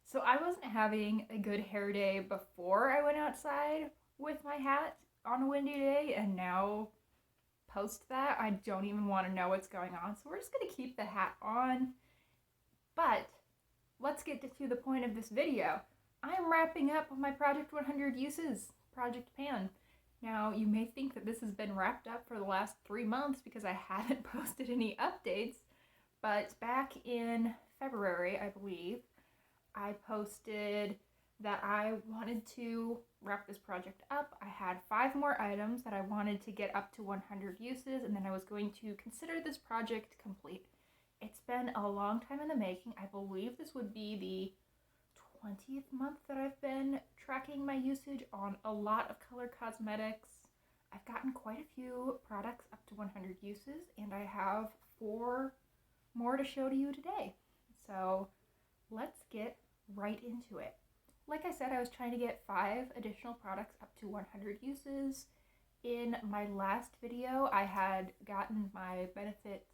So I wasn't having a good hair day before I went outside with my hat on a windy day, and now post that, I don't even want to know what's going on. So we're just going to keep the hat on. But let's get to the point of this video. I'm wrapping up my Project 100 Uses Project Pan. Now, you may think that this has been wrapped up for the last 3 months because I haven't posted any updates, but back in February, I believe, I posted that I wanted to wrap this project up. I had 5 more items that I wanted to get up to 100 uses, and then I was going to consider this project complete. It's been a long time in the making. I believe this would be the 20th month that I've been tracking my usage on a lot of color cosmetics. I've gotten quite a few products up to 100 uses, and I have 4 more to show to you today. So let's get right into it. Like I said, I was trying to get 5 additional products up to 100 uses. In my last video, I had gotten my Benefit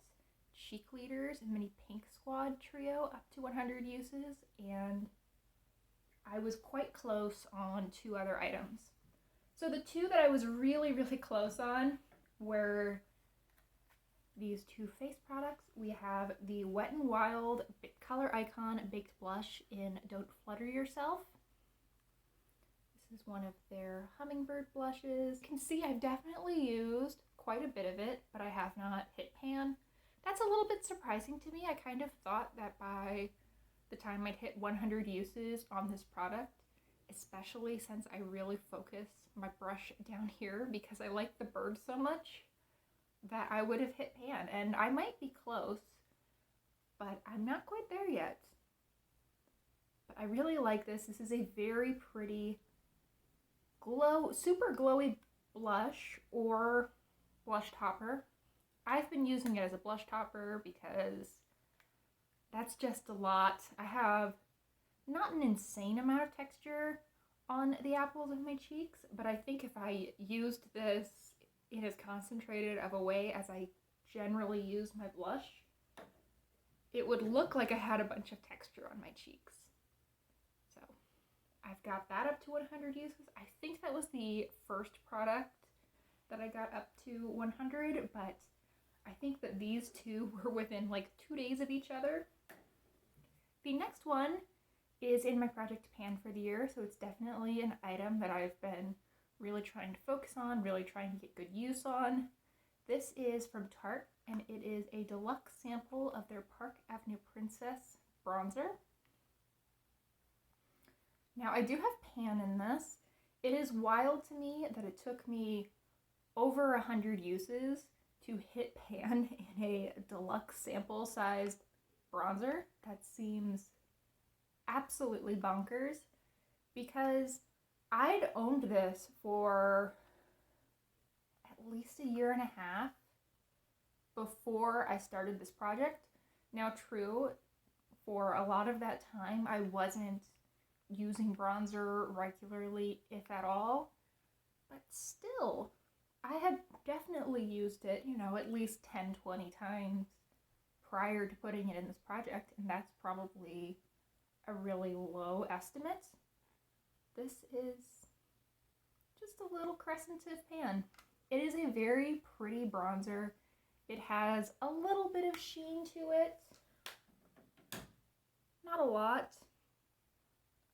Cheek Leaders and Mini Pink Squad trio up to 100 uses, and I was quite close on 2 other items. So the 2 that I was really close on were these 2 face products. We have the Wet n Wild Color Icon Baked Blush in Don't Flutter Yourself. This is one of their hummingbird blushes. You can see I've definitely used quite a bit of it, but I have not hit pan. That's a little bit surprising to me. I kind of thought that by the time I'd hit 100 uses on this product, especially since I really focus my brush down here because I like the bird so much, that I would have hit pan, and I might be close, but I'm not quite there yet. But I really like this. This is a very pretty super glowy blush or blush topper. I've been using it as a blush topper because that's just a lot. I have not an insane amount of texture on the apples of my cheeks, but I think if I used this in as concentrated of a way as I generally use my blush, it would look like I had a bunch of texture on my cheeks. So I've got that up to 100 uses. I think that was the first product that I got up to 100, but I think that these 2 were within like 2 days of each other. The next one is in my project pan for the year, so it's definitely an item that I've been really trying to focus on, really trying to get good use on. This is from Tarte, and it is a deluxe sample of their Park Avenue Princess bronzer. Now, I do have pan in this. It is wild to me that it took me over 100 uses to hit pan in a deluxe sample sized bronzer. That seems absolutely bonkers because I'd owned this for at least a year and a half before I started this project. Now, true, for a lot of that time, I wasn't using bronzer regularly, if at all, but still, I had definitely used it, at least 10, 20 times prior to putting it in this project, and that's probably a really low estimate. This is just a little crescentive pan. It is a very pretty bronzer. It has a little bit of sheen to it. Not a lot.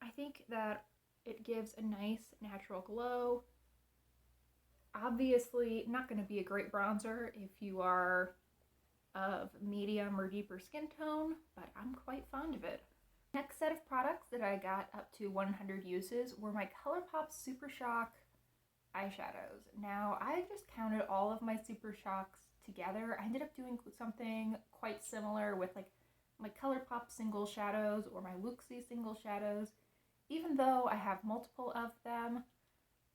I think that it gives a nice natural glow. Obviously not going to be a great bronzer if you are of medium or deeper skin tone, but I'm quite fond of it. Next set of products that I got up to 100 uses were my ColourPop Super Shock eyeshadows. Now, I just counted all of my Super Shocks together. I ended up doing something quite similar with like my ColourPop single shadows or my Luxie single shadows. Even though I have multiple of them,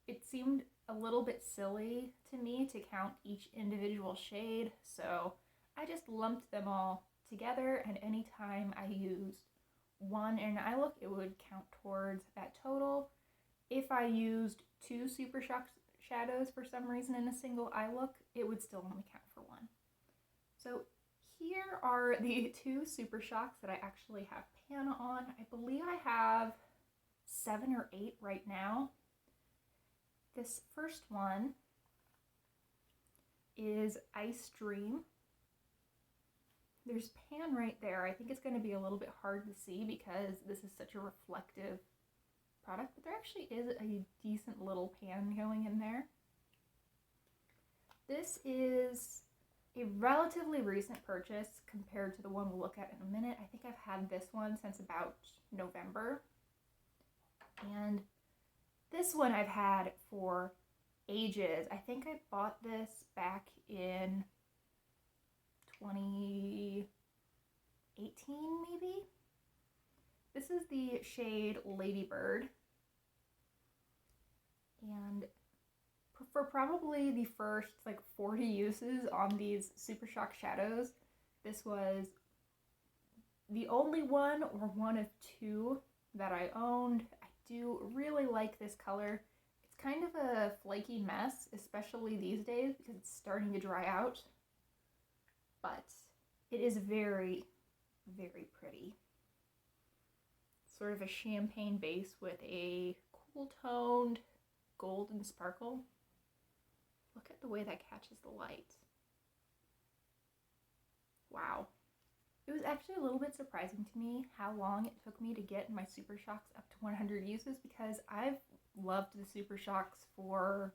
it seemed a little bit silly to me to count each individual shade, so I just lumped them all together, and anytime I used one in an eye look, it would count towards that total. If I used 2 Super Shock shadows for some reason in a single eye look, it would still only count for 1. So here are the two Super Shocks that I actually have pan on. I believe I have 7 or 8 right now. This first one is Ice Dream. There's pan right there. I think it's going to be a little bit hard to see because this is such a reflective product, but there actually is a decent little pan going in there. This is a relatively recent purchase compared to the one we'll look at in a minute. I think I've had this one since about November. And this one I've had for ages. I think I bought this back in 2018 maybe. This is the shade Ladybird. And for probably the first like 40 uses on these Super Shock shadows, this was the only one or one of 2 that I owned. I do really like this color. It's kind of a flaky mess, especially these days because it's starting to dry out, but it is very, very pretty. Sort of a champagne base with a cool toned golden sparkle. Look at the way that catches the light. Wow. It was actually a little bit surprising to me how long it took me to get my Super Shocks up to 100 uses, because I've loved the Super Shocks for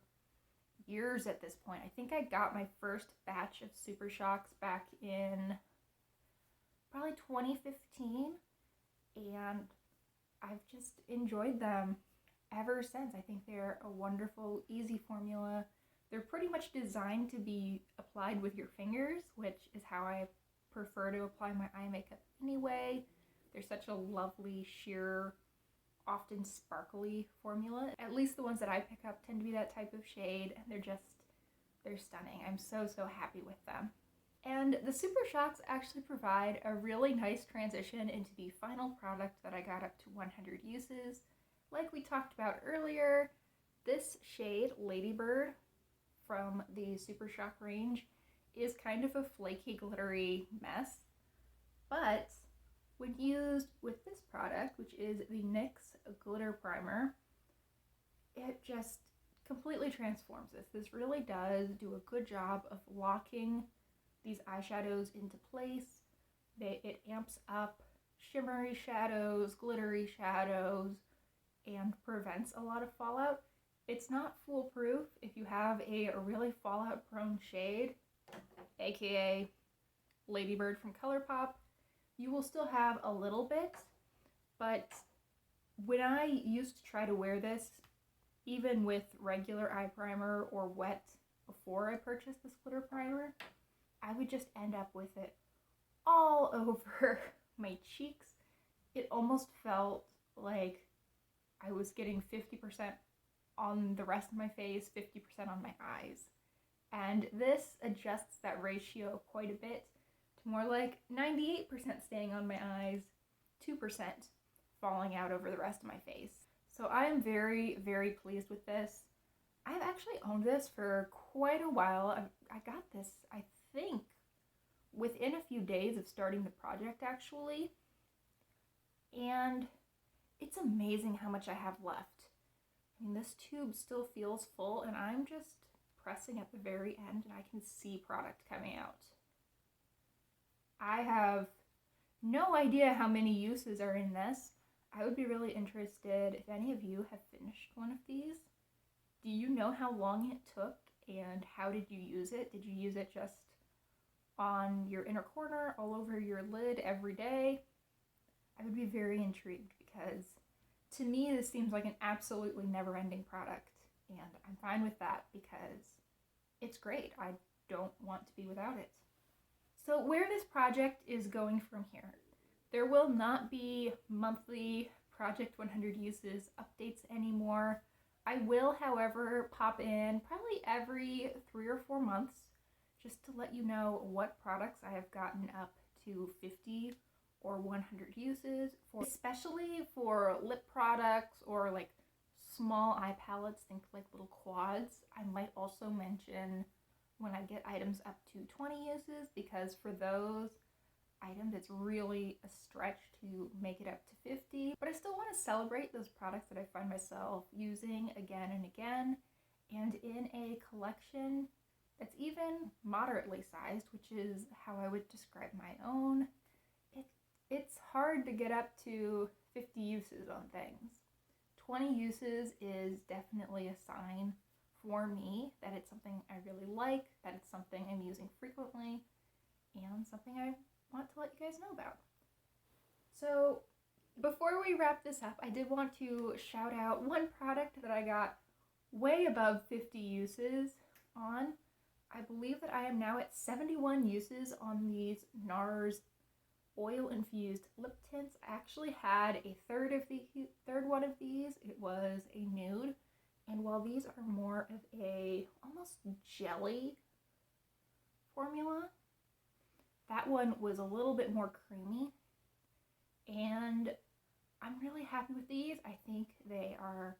years at this point. I think I got my first batch of Super Shocks back in probably 2015, and I've just enjoyed them ever since. I think they're a wonderful, easy formula. They're pretty much designed to be applied with your fingers, which is how I prefer to apply my eye makeup anyway. They're such a lovely, sheer, often sparkly formula. At least the ones that I pick up tend to be that type of shade, and they're stunning. I'm so, so happy with them. And the Super Shocks actually provide a really nice transition into the final product that I got up to 100 uses. Like we talked about earlier, this shade, Ladybird, from the Super Shock range, is kind of a flaky, glittery mess, but when used with this product, which is the NYX Glitter Primer, it just completely transforms this. This really does do a good job of locking these eyeshadows into place. It amps up shimmery shadows, glittery shadows, and prevents a lot of fallout. It's not foolproof. If you have a really fallout prone shade, aka Ladybird from ColourPop, you will still have a little bit, but when I used to try to wear this, even with regular eye primer or wet before I purchased this glitter primer, I would just end up with it all over my cheeks. It almost felt like I was getting 50% on the rest of my face, 50% on my eyes. And this adjusts that ratio quite a bit to more like 98% staying on my eyes, 2% falling out over the rest of my face. So I am very, very pleased with this. I've actually owned this for quite a while. I got this, I think, within a few days of starting the project, actually. And it's amazing how much I have left. I mean, this tube still feels full, and I'm just pressing at the very end, and I can see product coming out. I have no idea how many uses are in this. I would be really interested if any of you have finished one of these. Do you know how long it took, and how did you use it? Did you use it just on your inner corner, all over your lid every day? I would be very intrigued, because to me this seems like an absolutely never-ending product, and I'm fine with that because it's great. I don't want to be without it. So where this project is going from here, there will not be monthly Project 100 Uses updates anymore. I will, however, pop in probably every 3 or 4 months just to let you know what products I have gotten up to 50 or 100 uses for, especially for lip products or like small eye palettes, think like little quads. I might also mention when I get items up to 20 uses, because for those items it's really a stretch to make it up to 50. But I still want to celebrate those products that I find myself using again and again, and in a collection that's even moderately sized, which is how I would describe my own. It's hard to get up to 50 uses on things. 20 uses is definitely a sign for me that it's something I really like, that it's something I'm using frequently, and something I want to let you guys know about. So before we wrap this up, I did want to shout out one product that I got way above 50 uses on. I believe that I am now at 71 uses on these NARS oil-infused lip tints. I actually had a third one of these. It was a nude, and while these are more of a almost jelly formula, that one was a little bit more creamy, and I'm really happy with these. I think they are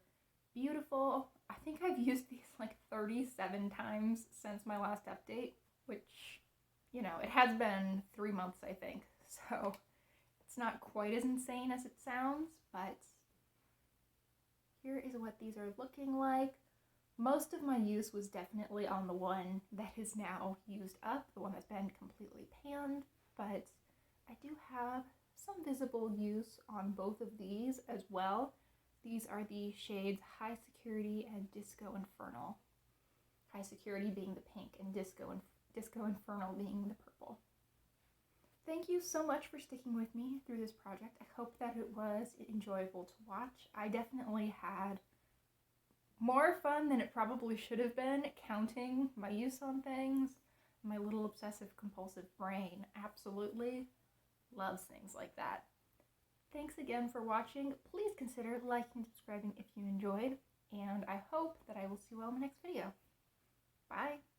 beautiful. I think I've used these like 37 times since my last update, which, you know, it has been 3 months, I think. So it's not quite as insane as it sounds, but here is what these are looking like. Most of my use was definitely on the one that is now used up, the one that's been completely panned, but I do have some visible use on both of these as well. These are the shades High Security and Disco Infernal. High Security being the pink and Disco Infernal being the purple. Thank you so much for sticking with me through this project. I hope that it was enjoyable to watch. I definitely had more fun than it probably should have been counting my use on things. My little obsessive compulsive brain absolutely loves things like that. Thanks again for watching. Please consider liking and subscribing if you enjoyed, and I hope that I will see you all in the next video. Bye!